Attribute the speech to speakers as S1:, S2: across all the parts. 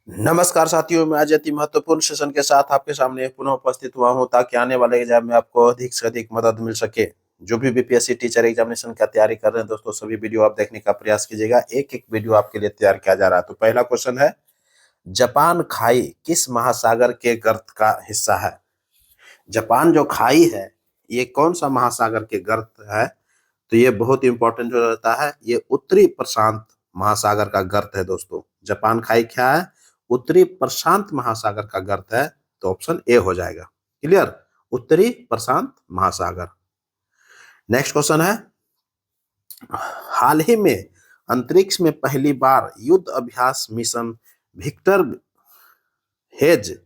S1: नमस्कार साथियों, मैं आज अति महत्वपूर्ण सेशन के साथ आपके सामने पुनः उपस्थित हुआ हूं ताकि आने वाले एग्जाम में आपको अधिक से अधिक मदद मिल सके। जो भी बीपीएससी टीचर एग्जामिनेशन का तैयारी कर रहे हैं दोस्तों, सभी वीडियो आप देखने का प्रयास कीजिएगा। एक एक वीडियो आपके लिए तैयार किया जा रहा है। तो पहला क्वेश्चन है, जापान खाई किस महासागर के गर्त का हिस्सा है? जापान जो खाई है, ये कौन सा महासागर के गर्त है? तो ये बहुत इंपॉर्टेंट जो रहता है, ये उत्तरी प्रशांत महासागर का गर्त है दोस्तों। जापान खाई क्या है? उत्तरी प्रशांत महासागर का गर्त है। तो ऑप्शन ए हो जाएगा। क्लियर? उत्तरी प्रशांत महासागर। नेक्स्ट क्वेश्चन है, हाल ही में अंतरिक्ष में पहली बार युद्ध अभ्यास मिशन विक्टर हेज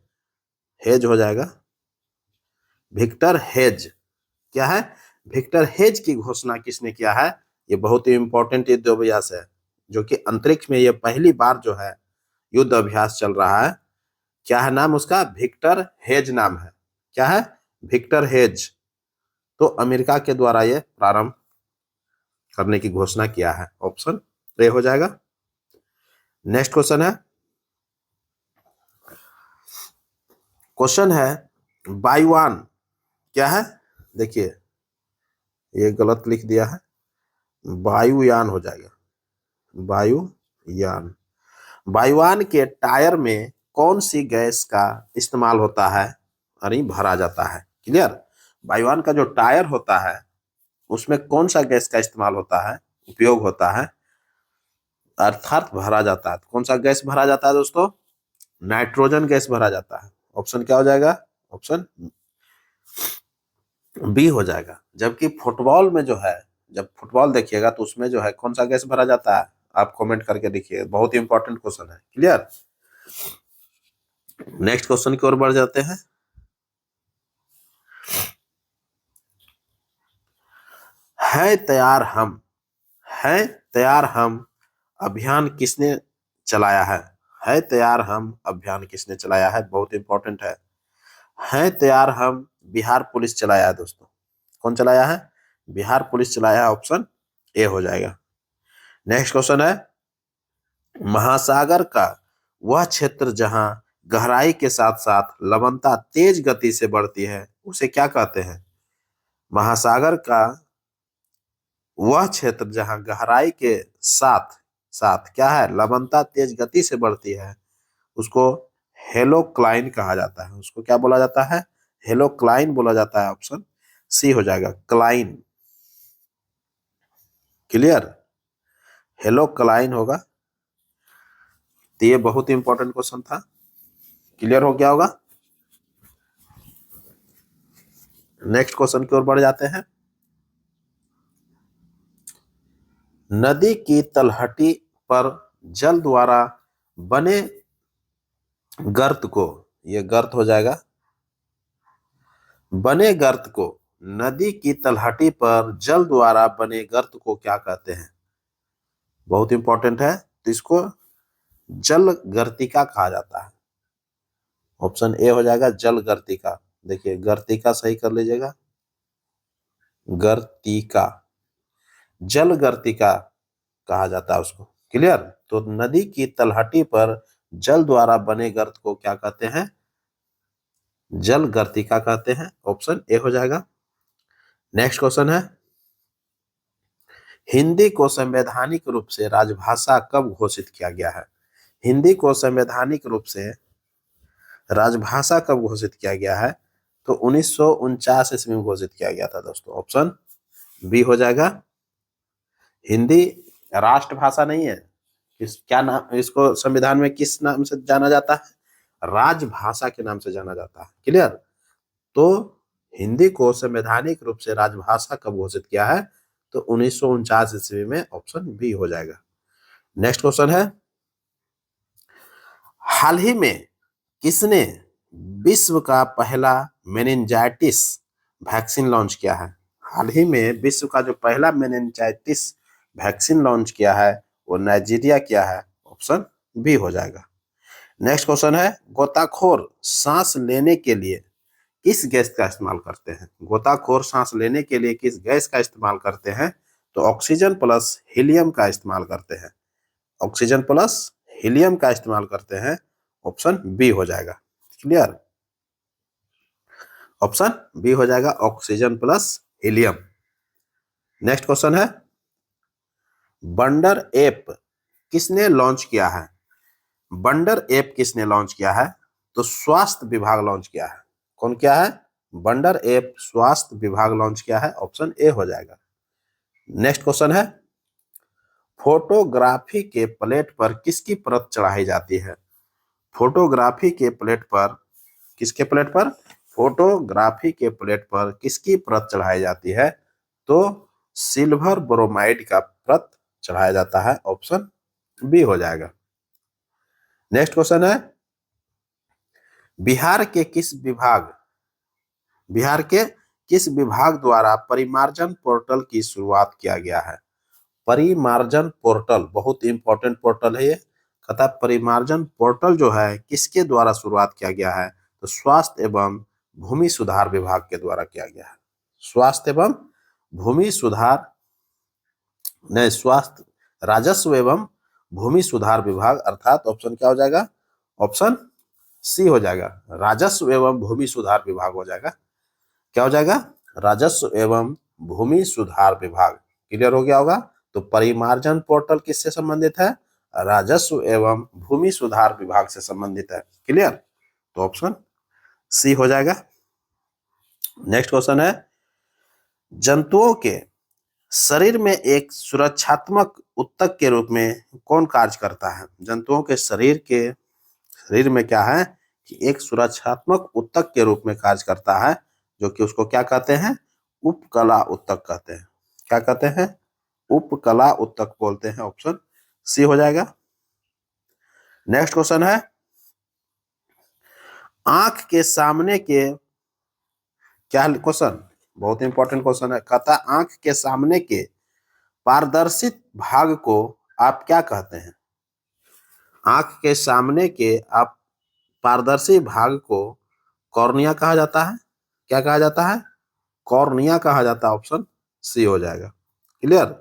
S1: हेज हो जाएगा। विक्टर हेज क्या है? विक्टर हेज की घोषणा किसने किया है? ये बहुत ही इंपॉर्टेंट युद्ध अभ्यास है, जो कि अंतरिक्ष में ये पहली बार जो है युद्ध अभ्यास चल रहा है। क्या है नाम उसका? विक्टर हेज नाम है। क्या है? Victor hedge. तो अमेरिका के द्वारा ये प्रारंभ करने की घोषणा किया है। ऑप्शन ए हो जाएगा। नेक्स्ट क्वेश्चन है वायुयान क्या है? देखिए, ये गलत लिख दिया है, वायुयान हो जाएगा। वायुयान। वायुयान के टायर में कौन सी गैस का इस्तेमाल होता है यानी भरा जाता है? क्लियर? वायुयान का जो टायर होता है उसमें कौन सा गैस का इस्तेमाल होता है, उपयोग होता है, अर्थात भरा जाता है? कौन सा गैस भरा जाता है दोस्तों? नाइट्रोजन गैस भरा जाता है। ऑप्शन क्या हो जाएगा? ऑप्शन बी हो जाएगा। जबकि फुटबॉल में जो है, जब फुटबॉल देखिएगा तो उसमें जो है कौन सा गैस भरा जाता है? आप कमेंट करके देखिए, बहुत ही इंपॉर्टेंट क्वेश्चन है। क्लियर? नेक्स्ट क्वेश्चन की ओर बढ़ जाते हैं। है तैयार हम है तैयार हम अभियान किसने चलाया है? है तैयार हम अभियान किसने चलाया है? बहुत इंपॉर्टेंट है तैयार हम बिहार पुलिस चलाया है दोस्तों। कौन चलाया है? बिहार पुलिस चलाया है। ऑप्शन ए हो जाएगा। नेक्स्ट क्वेश्चन है, महासागर का वह क्षेत्र जहां गहराई के साथ साथ लवणता तेज गति से बढ़ती है उसे क्या कहते हैं? महासागर का वह क्षेत्र जहां गहराई के साथ साथ क्या है, लवणता तेज गति से बढ़ती है, उसको हेलोक्लाइन कहा जाता है। उसको क्या बोला जाता है? हेलोक्लाइन बोला जाता है। ऑप्शन सी हो जाएगा, क्लाइन। क्लियर? हेलोक्लाइन होगा। तो ये बहुत इंपॉर्टेंट क्वेश्चन था। क्लियर हो गया होगा। नेक्स्ट क्वेश्चन की ओर बढ़ जाते हैं। नदी की तलहटी पर जल द्वारा बने गर्त को, ये गर्त हो जाएगा, बने गर्त को, नदी की तलहटी पर जल द्वारा बने गर्त को क्या कहते हैं? बहुत इंपॉर्टेंट है। तो इसको जल गर्तिका कहा जाता है। ऑप्शन ए हो जाएगा, जल गर्तिका। देखिए, गर्तिका सही कर लीजिएगा, गर्तिका, जल गर्तिका कहा जाता है उसको। क्लियर? तो नदी की तलहटी पर जल द्वारा बने गर्त को क्या कहते हैं? जल गर्तिका कहते हैं। ऑप्शन ए हो जाएगा। नेक्स्ट क्वेश्चन है, हिंदी को संवैधानिक रूप से राजभाषा कब घोषित किया गया है? हिंदी को संवैधानिक रूप से राजभाषा कब घोषित किया गया है? तो 1949 ईस्वी में घोषित किया गया था दोस्तों। ऑप्शन बी हो जाएगा। हिंदी राष्ट्रभाषा नहीं है। इस क्या नाम, इसको संविधान में किस नाम से जाना जाता है? राजभाषा के नाम से जाना जाता है। क्लियर? तो हिंदी को संवैधानिक रूप से राजभाषा कब घोषित किया है? तो 1949 ईस्वी में। ऑप्शन बी हो जाएगा। नेक्स्ट क्वेश्चन है, हाल ही में किसने विश्व का पहला मेनिंजाइटिस वैक्सीन लॉन्च किया है? हाल ही में विश्व का जो पहला मेनिंजाइटिस वैक्सीन लॉन्च किया है वो नाइजीरिया किया है। ऑप्शन बी हो जाएगा। नेक्स्ट क्वेश्चन है, गोताखोर सांस लेने के लिए किस गैस का इस्तेमाल करते हैं? गोताखोर सांस लेने के लिए किस गैस का इस्तेमाल करते हैं? तो ऑक्सीजन प्लस हीलियम का इस्तेमाल करते हैं। ऑक्सीजन प्लस हीलियम का इस्तेमाल करते हैं। ऑप्शन बी हो जाएगा। क्लियर, ऑप्शन बी हो जाएगा, oxygen plus helium. Next question है, बंडर ऐप किसने लॉन्च किया है? बंडर ऐप किसने लॉन्च किया है? तो स्वास्थ्य विभाग लॉन्च किया है। कौन किया है? बंडर ऐप स्वास्थ्य विभाग लॉन्च किया है, ऑप्शन ए हो जाएगा। नेक्स्ट क्वेश्चन है, फोटोग्राफी के प्लेट पर किसकी परत चढ़ाई जाती है? फोटोग्राफी के प्लेट पर, किसके प्लेट पर? फोटोग्राफी के प्लेट पर किसकी परत चढ़ाई जाती है? तो सिल्वर ब्रोमाइड का परत चढ़ाया जाता है, ऑप्शन बी हो जाएगा। नेक्स्ट क्वेश्चन है, बिहार के किस विभाग, बिहार के किस विभाग द्वारा परिमार्जन पोर्टल की शुरुआत किया गया है? परिमार्जन पोर्टल बहुत इंपॉर्टेंट पोर्टल है ये। कहता परिमार्जन पोर्टल जो है किसके द्वारा शुरुआत किया गया है? तो स्वास्थ्य एवं भूमि सुधार विभाग के द्वारा किया गया है। स्वास्थ्य एवं भूमि सुधार, नहीं, स्वास्थ्य, राजस्व एवं भूमि सुधार विभाग, अर्थात ऑप्शन क्या हो जाएगा? ऑप्शन सी हो जाएगा, राजस्व एवं भूमि सुधार विभाग हो जाएगा। क्या हो जाएगा? राजस्व एवं भूमि सुधार विभाग। क्लियर हो गया होगा। तो परिमार्जन पोर्टल किससे संबंधित है? राजस्व एवं भूमि सुधार विभाग से संबंधित है। क्लियर, तो ऑप्शन सी हो जाएगा। नेक्स्ट क्वेश्चन है, जंतुओं के शरीर में एक सुरक्षात्मक उत्तक के रूप में कौन कार्य करता है? जंतुओं के शरीर में क्या है कि एक सुरक्षात्मक उत्तक के रूप में कार्य करता है, जो कि उसको क्या कहते हैं? उपकला उत्तक कहते हैं। क्या कहते हैं? उपकला उत्तक बोलते हैं, ऑप्शन सी हो जाएगा। नेक्स्ट क्वेश्चन है, आंख के सामने के, क्या क्वेश्चन, बहुत इंपॉर्टेंट क्वेश्चन है। कहता आंख के सामने के पारदर्शी भाग को आप क्या कहते हैं? आंख के सामने के आप पारदर्शी भाग को कॉर्निया कहा जाता है। क्या कहा जाता है? कॉर्निया कहा जाता है, ऑप्शन सी हो जाएगा। क्लियर।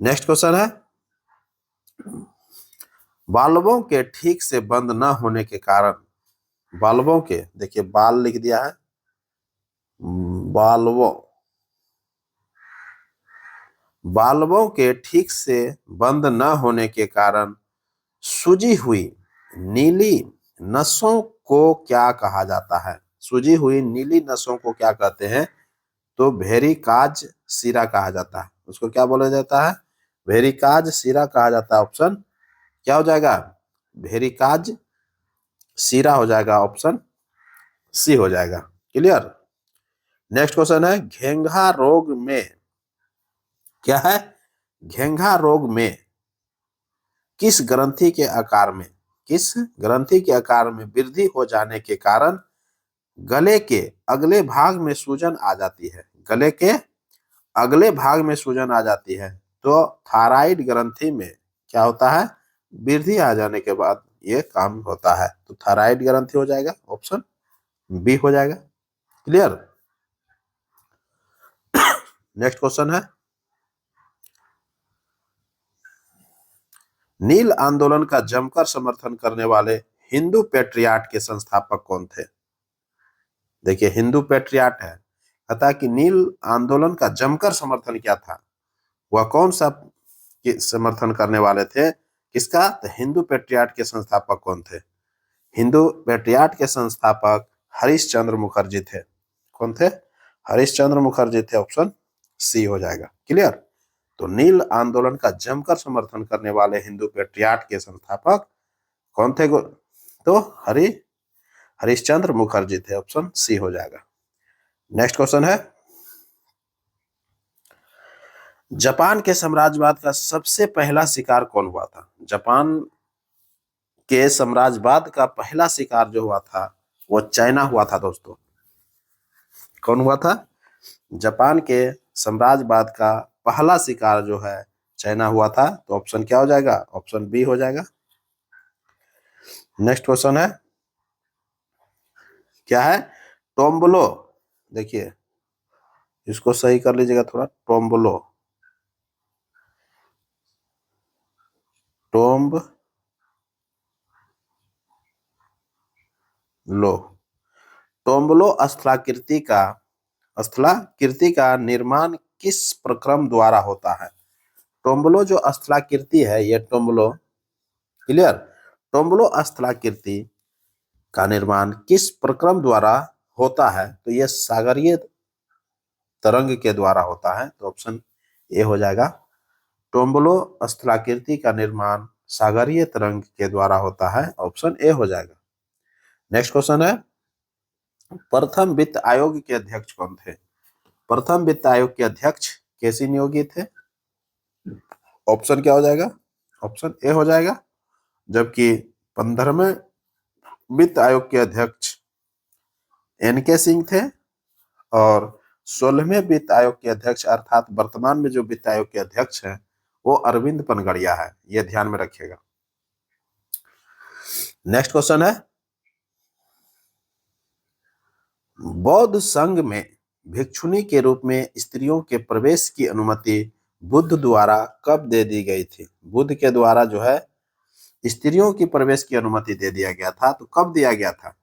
S1: नेक्स्ट क्वेश्चन है, बाल्बों के ठीक से बंद न होने के कारण, बाल्बों के, देखिए बाल लिख दिया है, बाल्बों के ठीक से बंद न होने के कारण सूजी हुई नीली नसों को क्या कहा जाता है? सूजी हुई नीली नसों को क्या कहते हैं? तो वेरिकाज सीरा कहा जाता है। उसको क्या बोला जाता है? वेरिकाज सीरा कहा जाता है। ऑप्शन क्या हो जाएगा? वेरिकाज सीरा हो जाएगा, ऑप्शन सी हो जाएगा। क्लियर। नेक्स्ट क्वेश्चन है, घेंघा रोग में, क्या है? घेंघा रोग में किस ग्रंथि के आकार में, किस ग्रंथि के आकार में वृद्धि हो जाने के कारण गले के अगले भाग में सूजन आ जाती है? गले के अगले भाग में सूजन आ जाती है। तो थायराइड ग्रंथि में क्या होता है? वृद्धि आ जाने के बाद ये काम होता है। तो थायराइड ग्रंथि हो जाएगा, ऑप्शन बी हो जाएगा। क्लियर। नेक्स्ट क्वेश्चन है, नील आंदोलन का जमकर समर्थन करने वाले हिंदू पेट्रियाट के संस्थापक कौन थे? देखिए हिंदू पेट्रियाट है, कहता कि नील आंदोलन का जमकर समर्थन क्या था, वह कौन सा समर्थन करने वाले थे? किसका? तो हिंदू पेट्रियाट के संस्थापक कौन थे? हिंदू पेट्रियाट के संस्थापक हरिश्चंद्र मुखर्जी थे। कौन थे? हरिश्चंद्र मुखर्जी थे, ऑप्शन सी हो जाएगा। क्लियर। तो नील आंदोलन का जमकर समर्थन करने वाले हिंदू पेट्रियाट के संस्थापक कौन थे? तो हरिश्चंद्र मुखर्जी थे, ऑप्शन सी हो जाएगा। नेक्स्ट क्वेश्चन है, जापान के साम्राज्यवाद का सबसे पहला शिकार कौन हुआ था? जापान के साम्राज्यवाद का पहला शिकार जो हुआ था वो चाइना हुआ था दोस्तों। कौन हुआ था? जापान के साम्राज्यवाद का पहला शिकार जो है चाइना हुआ था। तो ऑप्शन क्या हो जाएगा? ऑप्शन बी हो जाएगा। नेक्स्ट क्वेश्चन है, क्या है? टोम्बलो, देखिए इसको सही कर लीजिएगा थोड़ा, टोम्बलो, टोम्ब लो। टोम्बलो स्थलाकृति का निर्माण किस प्रक्रम द्वारा होता है? टोम्बलो जो स्थलाकृति है, ये टोम्बलो, क्लियर, टोम्बलो स्थलाकृति का निर्माण किस प्रक्रम द्वारा होता है? तो ये सागरीय तरंग के द्वारा होता है। तो ऑप्शन ए हो जाएगा। टोम्बलो स्थलाकृति का निर्माण सागरीय तरंग के द्वारा होता है। ऑप्शन ए हो जाएगा। नेक्स्ट क्वेश्चन है, प्रथम वित्त आयोग के अध्यक्ष कौन थे? प्रथम वित्त आयोग के अध्यक्ष कैसे नियोजित थे? ऑप्शन क्या हो जाएगा? ऑप्शन ए हो जाएगा। जबकि 15वें वित्त आयोग के अध्यक्ष एन.के. सिंह थे और 16वें वित्त आयोग के अध्यक्ष अर्थात वर्तमान में जो वित्त आयोग के अध्यक्ष हैं वो अरविंद पनगड़िया है। ये ध्यान में रखिएगा। नेक्स्ट क्वेश्चन है, बौद्ध संघ में भिक्षुणी के रूप में स्त्रियों के प्रवेश की अनुमति बुद्ध द्वारा कब दे दी गई थी? बुद्ध के द्वारा जो है स्त्रियों की प्रवेश की अनुमति दे दिया गया था। तो कब दिया गया था,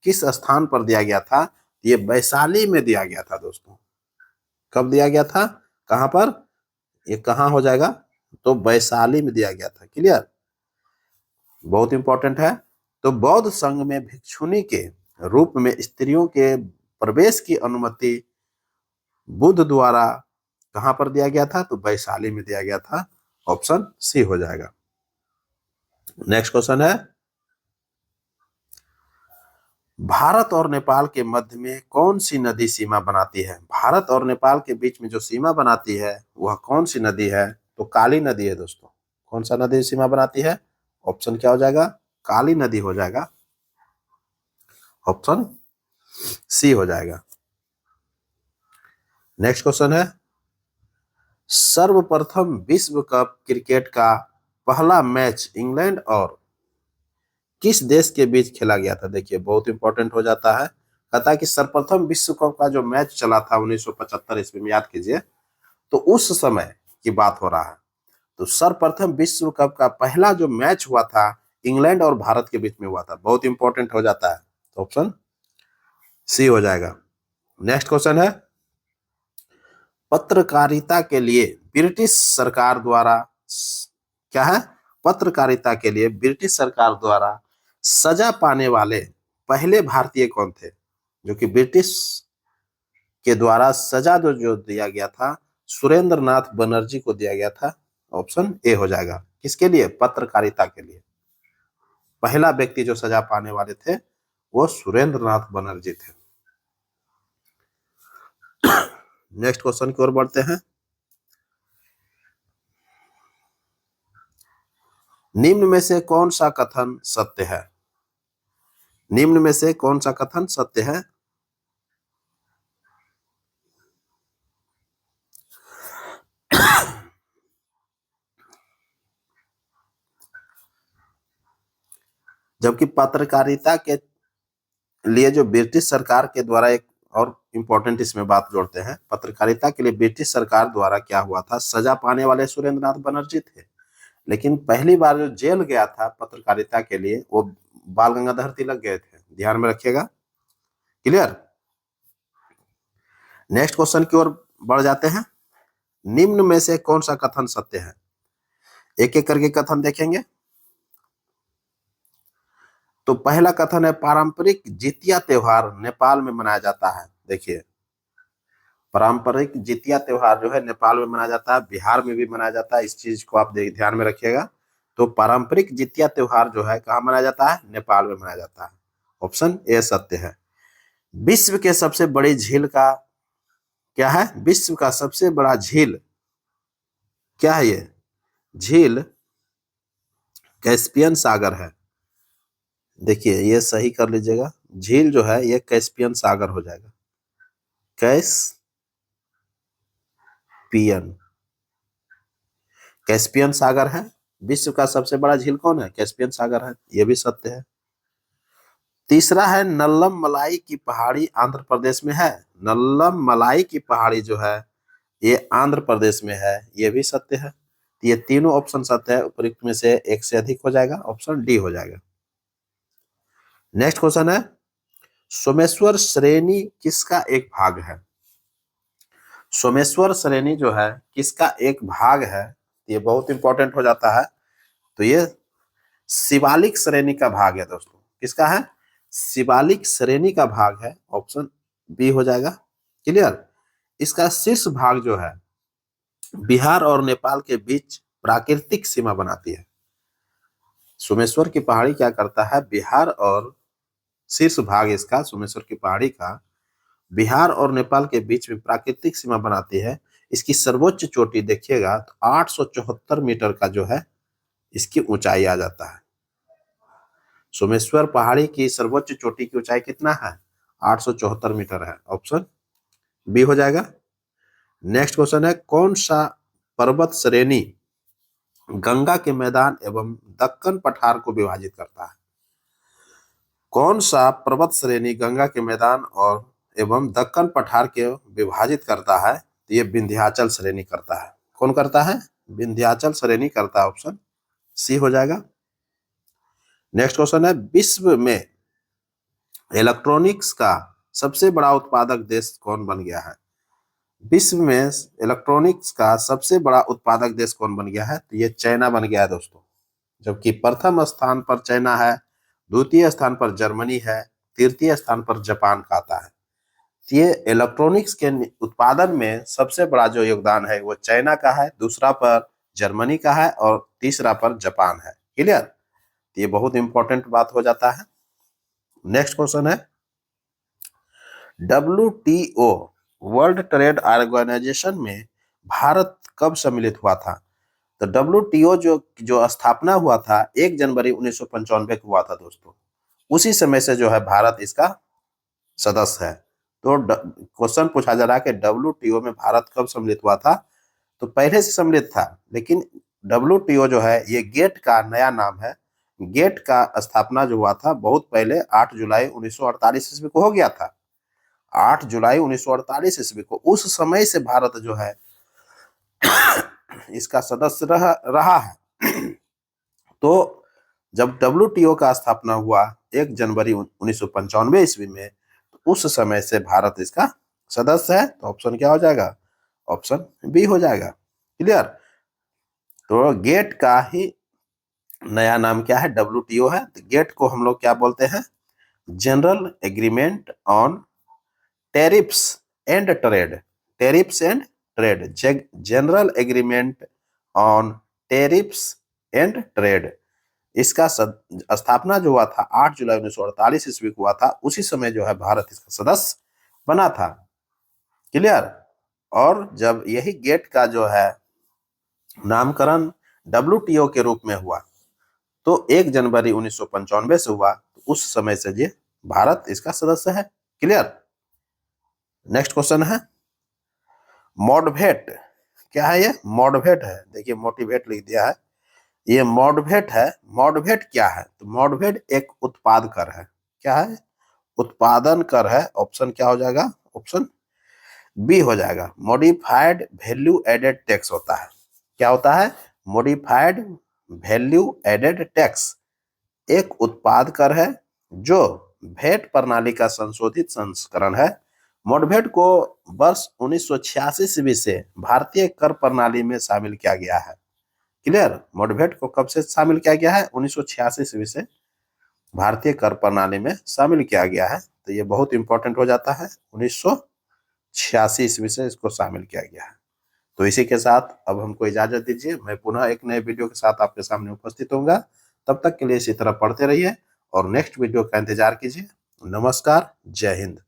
S1: किस स्थान पर दिया गया था? ये वैशाली में दिया गया था दोस्तों। कब दिया गया था, कहां पर, ये कहां हो जाएगा? तो वैशाली में दिया गया था। क्लियर, बहुत इंपॉर्टेंट है। तो बौद्ध संघ में भिक्षुणी के रूप में स्त्रियों के प्रवेश की अनुमति बुद्ध द्वारा कहां पर दिया गया था? तो वैशाली में दिया गया था। ऑप्शन सी हो जाएगा। नेक्स्ट क्वेश्चन है, भारत और नेपाल के मध्य में कौन सी नदी सीमा बनाती है? भारत और नेपाल के बीच में जो सीमा बनाती है वह कौन सी नदी है? तो काली नदी है दोस्तों। कौन सा नदी सीमा बनाती है? ऑप्शन क्या हो जाएगा? काली नदी हो जाएगा। ऑप्शन सी हो जाएगा। नेक्स्ट क्वेश्चन है, सर्वप्रथम विश्व कप क्रिकेट का पहला मैच इंग्लैंड और किस देश के बीच खेला गया था? देखिए बहुत इंपॉर्टेंट हो जाता है। कहता है कि सर्वप्रथम विश्व कप का जो मैच चला था 1975 ईस्वी में, याद कीजिए, तो उस समय की बात हो रहा है। तो सर्वप्रथम विश्व कप का पहला जो मैच हुआ था इंग्लैंड और भारत के बीच में हुआ था। बहुत इंपॉर्टेंट हो जाता है। तो ऑप्शन सी हो जाएगा। नेक्स्ट क्वेश्चन है, पत्रकारिता के लिए ब्रिटिश सरकार द्वारा क्या है? पत्रकारिता के लिए ब्रिटिश सरकार द्वारा सजा पाने वाले पहले भारतीय कौन थे? जो कि ब्रिटिश के द्वारा सजा जो दिया गया था सुरेंद्र नाथ बनर्जी को दिया गया था। ऑप्शन ए हो जाएगा। किसके लिए? पत्रकारिता के लिए पहला व्यक्ति जो सजा पाने वाले थे वो सुरेंद्र नाथ बनर्जी थे। नेक्स्ट क्वेश्चन की ओर बढ़ते हैं, निम्न में से कौन सा कथन सत्य है? निम्न में से कौन सा कथन सत्य है? जबकि पत्रकारिता के लिए जो ब्रिटिश सरकार के द्वारा, एक और इम्पोर्टेंट इसमें बात जोड़ते हैं, पत्रकारिता के लिए ब्रिटिश सरकार द्वारा क्या हुआ था? सजा पाने वाले सुरेंद्र नाथ बनर्जी थे। लेकिन पहली बार जो जेल गया था पत्रकारिता के लिए वो बाल गंगाधर तिलक गए थे। ध्यान में रखिएगा। क्लियर। नेक्स्ट क्वेश्चन की ओर बढ़ जाते हैं, निम्न में से कौन सा कथन सत्य है? एक एक करके कथन देखेंगे। तो पहला कथन है, पारंपरिक जितिया त्योहार नेपाल में मनाया जाता है। देखिए पारंपरिक जितिया त्योहार जो है नेपाल में मनाया जाता है, बिहार में भी मनाया जाता है। इस चीज को आप ध्यान में रखिएगा। तो पारंपरिक जितिया त्योहार जो है कहाँ मनाया जाता है? नेपाल में मनाया जाता है। ऑप्शन ए सत्य है। विश्व के सबसे बड़ी झील का क्या है? विश्व का सबसे बड़ा झील क्या है? ये झील कैस्पियन सागर है। देखिए ये सही कर लीजिएगा, झील जो है ये कैस्पियन सागर हो जाएगा। कैस्पियन सागर है। विश्व का सबसे बड़ा झील कौन है? कैस्पियन सागर है। ये भी सत्य है। तीसरा है, नल्लम मलाई की पहाड़ी आंध्र प्रदेश में है। नल्लम मलाई की पहाड़ी जो है ये आंध्र प्रदेश में है। ये भी सत्य है। ये तीनों ऑप्शन सत्य है। उपयुक्त में से एक से अधिक हो जाएगा। ऑप्शन डी हो जाएगा। नेक्स्ट क्वेश्चन है, सोमेश्वर श्रेणी किसका एक भाग है? सोमेश्वर श्रेणी जो है किसका एक भाग है? ये बहुत इंपॉर्टेंट हो जाता है। तो ये शिवालिक श्रेणी का भाग है दोस्तों। किसका है? शिवालिक श्रेणी का भाग है। ऑप्शन बी हो जाएगा। क्लियर? इसका शीर्ष भाग जो है बिहार और नेपाल के बीच प्राकृतिक सीमा बनाती है। सोमेश्वर की पहाड़ी क्या करता है? बिहार और शीर्ष भाग इसका सोमेश्वर की पहाड़ी का बिहार और नेपाल के बीच में प्राकृतिक सीमा बनाती है। इसकी सर्वोच्च चोटी देखिएगा तो 874 मीटर का जो है इसकी ऊंचाई आ जाता है। सोमेश्वर पहाड़ी की सर्वोच्च चोटी की ऊंचाई कितना है? 874 मीटर है। ऑप्शन बी हो जाएगा। नेक्स्ट क्वेश्चन है, कौन सा पर्वत श्रेणी गंगा के मैदान एवं दक्कन पठार को विभाजित करता है? कौन सा पर्वत श्रेणी गंगा के मैदान और एवं दक्कन पठार के विभाजित करता है? तो ये विंध्याचल श्रेणी करता है। कौन करता है? विंध्याचल श्रेणी करता है। ऑप्शन सी हो जाएगा। नेक्स्ट क्वेश्चन है, विश्व में इलेक्ट्रॉनिक्स का सबसे बड़ा उत्पादक देश कौन बन गया है? विश्व में इलेक्ट्रॉनिक्स का सबसे बड़ा उत्पादक देश कौन बन गया है? तो ये चाइना बन गया है दोस्तों। जबकि प्रथम स्थान पर चाइना है, द्वितीय स्थान पर जर्मनी है, तृतीय स्थान पर जापान का आता है। ये इलेक्ट्रॉनिक्स के उत्पादन में सबसे बड़ा जो योगदान है वो चाइना का है, दूसरा पर जर्मनी का है और तीसरा पर जापान है। क्लियर? ये बहुत इंपॉर्टेंट बात हो जाता है। नेक्स्ट क्वेश्चन है, WTO वर्ल्ड ट्रेड ऑर्गेनाइजेशन में भारत कब सम्मिलित हुआ था? तो WTO जो स्थापना हुआ था 1 जनवरी 1995 को हुआ था दोस्तों। उसी समय से जो है भारत इसका सदस्य है। तो क्वेश्चन पूछा जा रहा है कि WTO में भारत कब सम्मिलित हुआ था? तो पहले से सम्मिलित था, लेकिन WTO जो है ये गेट का नया नाम है। गेट का स्थापना जो हुआ था बहुत पहले 8 जुलाई 1948 ईस्वी को हो गया था। 8 जुलाई 1948 ईस्वी को, उस समय से भारत जो है इसका सदस्य रहा है। तो जब WTO का स्थापना हुआ 1 जनवरी 1995 ईस्वी में, तो उस समय से भारत इसका सदस्य है। तो ऑप्शन क्या हो जाएगा? ऑप्शन बी हो जाएगा। क्लियर? तो गेट का ही नया नाम क्या है? WTO है। तो गेट को हम लोग क्या बोलते हैं? General agreement on tariffs and trade. Tariffs and trade, general agreement on tariffs and trade. इसका स्थापना जो हुआ था 8 जुलाई 1948 ईस्वी को हुआ था। उसी समय जो है भारत इसका सदस्य बना था। क्लियर? और जब यही गेट का जो है नामकरण WTO के रूप में हुआ तो 1 जनवरी 1995 से हुआ, तो उस समय से ये भारत इसका सदस्य है। क्लियर? नेक्स्ट क्वेश्चन है, मॉडवेट क्या है? ये मॉडवेट है। देखिए मोटिवेट लिख दिया है, ये मॉडवेट है। मॉडवेट क्या है? तो मॉडवेट एक उत्पाद कर है। क्या है? उत्पादन कर है। ऑप्शन क्या हो जाएगा? ऑप्शन बी हो जाएगा। मॉडिफाइड वैल्यू एडेड टैक्स होता है। क्या होता है? मॉडिफाइड वैल्यू एडेड टैक्स एक उत्पाद कर है जो वैट प्रणाली का संशोधित संस्करण है। मॉडवेट को वर्ष 1986 ईस्वी से भारतीय कर प्रणाली में शामिल किया गया है। क्लियर? मॉडवेट को कब से शामिल किया गया है? 1986 ईस्वी से भारतीय कर प्रणाली में शामिल किया गया है। तो ये बहुत इंपॉर्टेंट हो जाता है। 1986 ईस्वी से इसको शामिल किया गया है। तो इसी के साथ अब हमको इजाजत दीजिए। मैं पुनः एक नए वीडियो के साथ आपके सामने उपस्थित होऊंगा। तब तक के लिए इसी तरह पढ़ते रहिए और नेक्स्ट वीडियो का इंतजार कीजिए। नमस्कार, जय हिंद।